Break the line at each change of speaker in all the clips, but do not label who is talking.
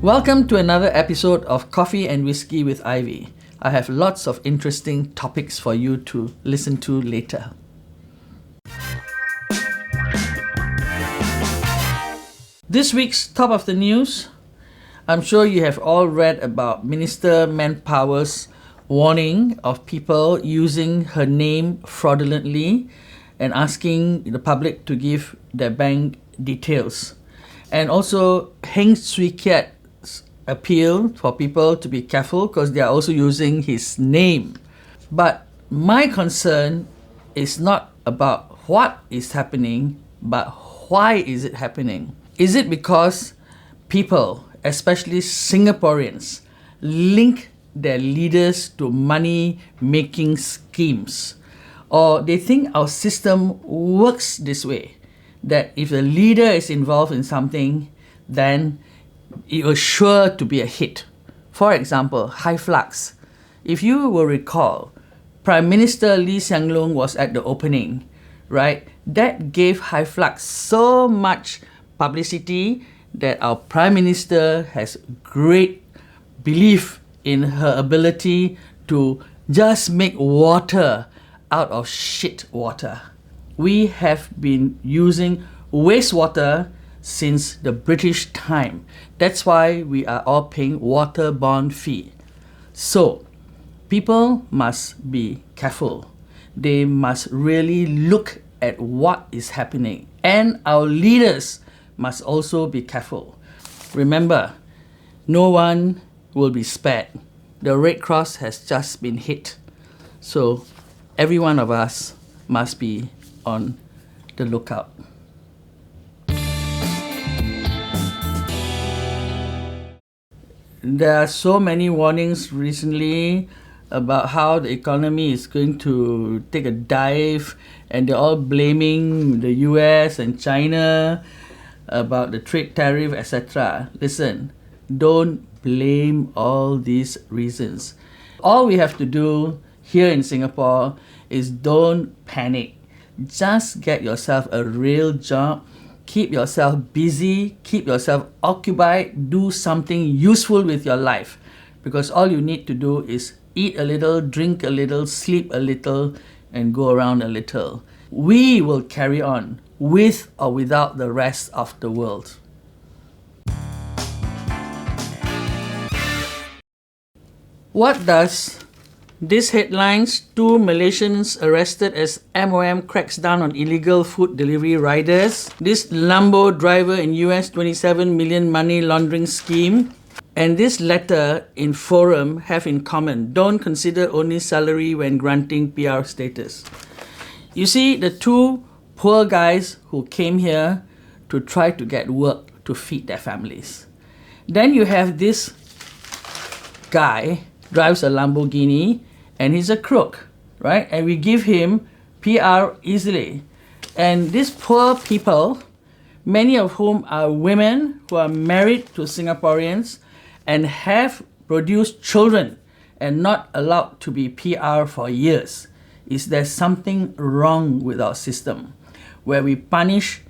Welcome to another episode of Coffee and Whiskey with Ivy. I have lots of interesting topics for you to listen to later. This week's top of the news. I'm sure you have all read about Minister Manpower's warning of people using her name fraudulently and asking the public to give their bank details. And also Heng Swee Keat's appeal for people to be careful because they are also using his name. But my concern is not about what is happening, but why is it happening? Is it because people, especially Singaporeans, link their leaders to money-making schemes? Or they think our system works this way, that if the leader is involved in something, then it was sure to be a hit. For example, HyFlux. If you will recall, Prime Minister Lee Hsien Loong was at the opening, right? That gave HyFlux so much publicity that our Prime Minister has great belief in her ability to just make water out of shit water. We have been using wastewater since the British time. That's why we are all paying water bond fee. So, people must be careful. They must really look at what is happening. And our leaders must also be careful. Remember, no one will be spared. The Red Cross has just been hit. So, every one of us must be on the lookout. There are so many warnings recently about how the economy is going to take a dive, and they're all blaming the US and China about the trade tariff, etc. Listen, don't blame all these reasons. All we have to do here in Singapore is don't panic. Just get yourself a real job. Keep yourself busy, keep yourself occupied, do something useful with your life. Because all you need to do is eat a little, drink a little, sleep a little, and go around a little. We will carry on with or without the rest of the world. What does this headlines, 2 Malaysians arrested as MOM cracks down on illegal food delivery riders. This Lambo driver in US 27 million money laundering scheme. And this letter in forum have in common. Don't consider only salary when granting PR status. You see, the 2 poor guys who came here to try to get work to feed their families. Then you have this guy drives a Lamborghini and he's a crook, right? And we give him PR easily. And these poor people, many of whom are women who are married to Singaporeans and have produced children and not allowed to be PR for years. Is there something wrong with our system where we punish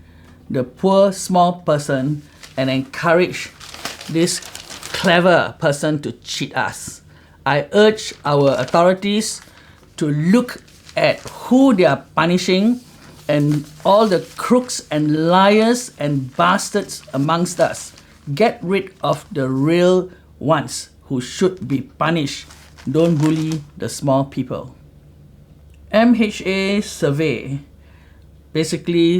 the poor small person and encourage this clever person to cheat us? I urge our authorities to look at who they are punishing and all the crooks and liars and bastards amongst us. Get rid of the real ones who should be punished. Don't bully the small people. MHA survey basically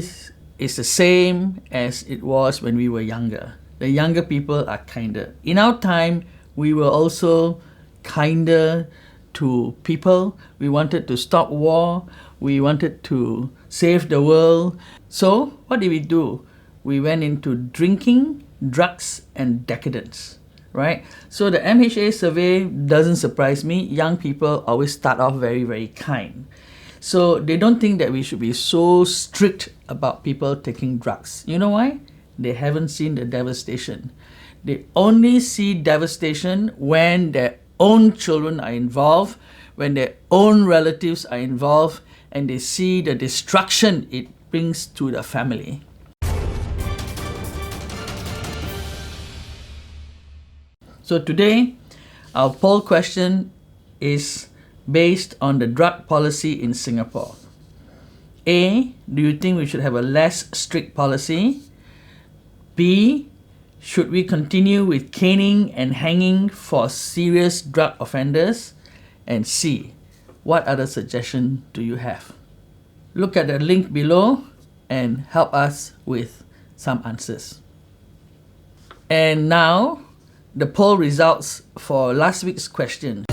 is the same as it was when we were younger. The younger people are kinder. In our time, we were also kinder to people. We wanted to stop war. We wanted to save the world. So what did we do? We went into drinking, drugs, and decadence, right? So the MHA survey doesn't surprise me. Young people always start off very, very kind. So they don't think that we should be so strict about people taking drugs. You know why? They haven't seen the devastation. They only see devastation when their own children are involved, when their own relatives are involved, and they see the destruction it brings to the family. So today, our poll question is based on the drug policy in Singapore. A, do you think we should have a less strict policy? B, should we continue with caning and hanging for serious drug offenders? And C, what other suggestion do you have? Look at the link below and help us with some answers. And now, the poll results for last week's question.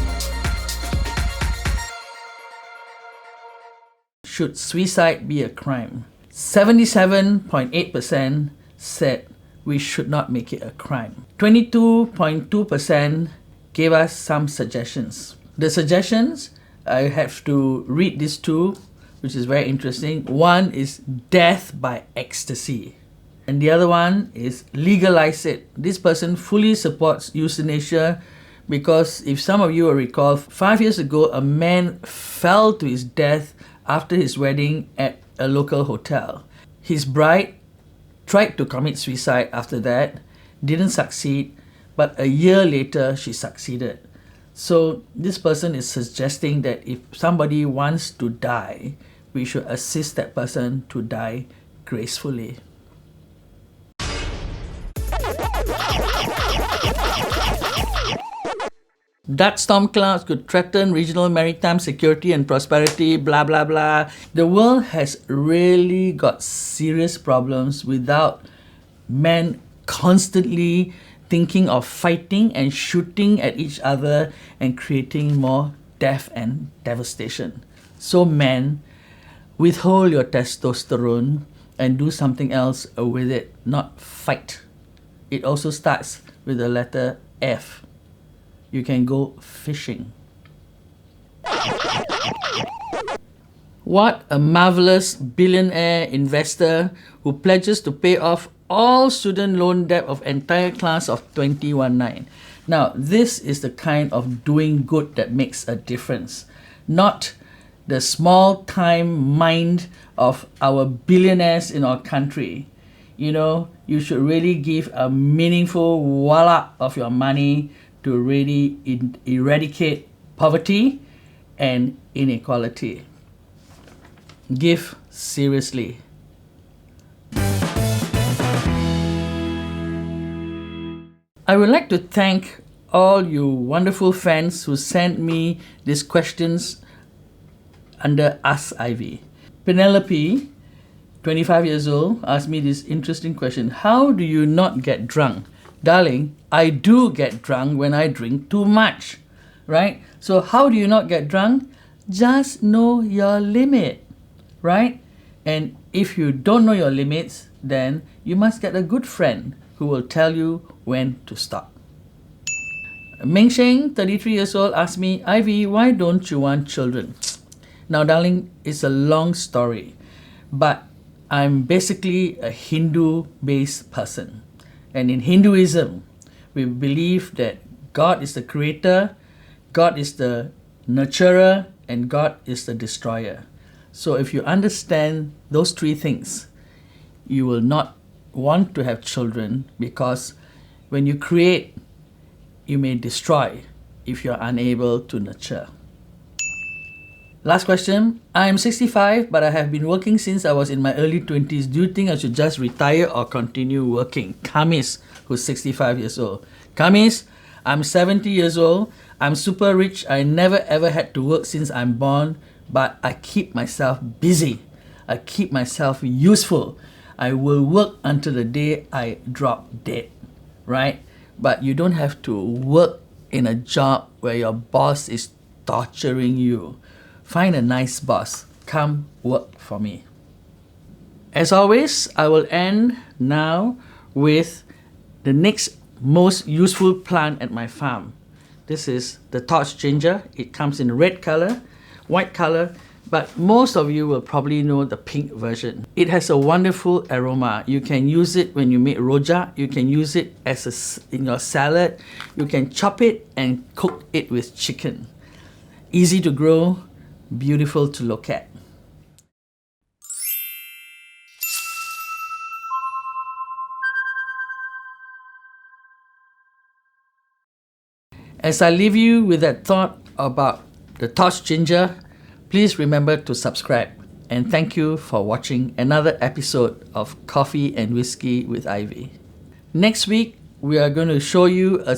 Should suicide be a crime? 77.8% said we should not make it a crime. 22.2% gave us some suggestions. The suggestions, I have to read these two, which is very interesting. One is death by ecstasy. And the other one is legalize it. This person fully supports euthanasia because if some of you will recall, 5 years ago, a man fell to his death after his wedding at a local hotel. His bride tried to commit suicide after that, didn't succeed, but a year later she succeeded. So this person is suggesting that if somebody wants to die, we should assist that person to die gracefully. Dark storm clouds could threaten regional maritime security and prosperity, blah blah blah. The world has really got serious problems without men constantly thinking of fighting and shooting at each other and creating more death and devastation. So men, withhold your testosterone and do something else with it, not fight. It also starts with the letter F. You can go fishing. What a marvelous billionaire investor who pledges to pay off all student loan debt of entire class of 2019. Now, this is the kind of doing good that makes a difference, not the small-time mind of our billionaires in our country. You know, you should really give a meaningful wallop of your money to really eradicate poverty and inequality. Give seriously. I would like to thank all you wonderful fans who sent me these questions under Ask Ivy. Penelope, 25 years old, asked me this interesting question. How do you not get drunk? Darling, I do get drunk when I drink too much, right? So how do you not get drunk? Just know your limit, right? And if you don't know your limits, then you must get a good friend who will tell you when to stop. Meng Sheng, 33 years old, asked me, Ivy, why don't you want children? Now, darling, it's a long story, but I'm basically a Hindu-based person. And in Hinduism, we believe that God is the creator, God is the nurturer, and God is the destroyer. So if you understand those three things, you will not want to have children, because when you create, you may destroy if you are unable to nurture. Last question. I am 65, but I have been working since I was in my early 20s. Do you think I should just retire or continue working? Kamis, who's 65 years old. Kamis, I'm 70 years old. I'm super rich. I never ever had to work since I'm born, but I keep myself busy. I keep myself useful. I will work until the day I drop dead, right? But you don't have to work in a job where your boss is torturing you. Find a nice boss. Come work for me. As always, I will end now with the next most useful plant at my farm. This is the torch ginger. It comes in red color, white color, but most of you will probably know the pink version. It has a wonderful aroma. You can use it when you make rojak. You can use it in your salad. You can chop it and cook it with chicken. Easy to grow, beautiful to look at. As I leave you with that thought about the torch ginger, please remember to subscribe. And thank you for watching another episode of Coffee and Whiskey with Ivy. Next week, we are going to show you a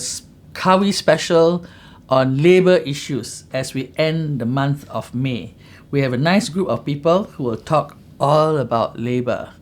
Kawi special on labour issues as we end the month of May. We have a nice group of people who will talk all about labour.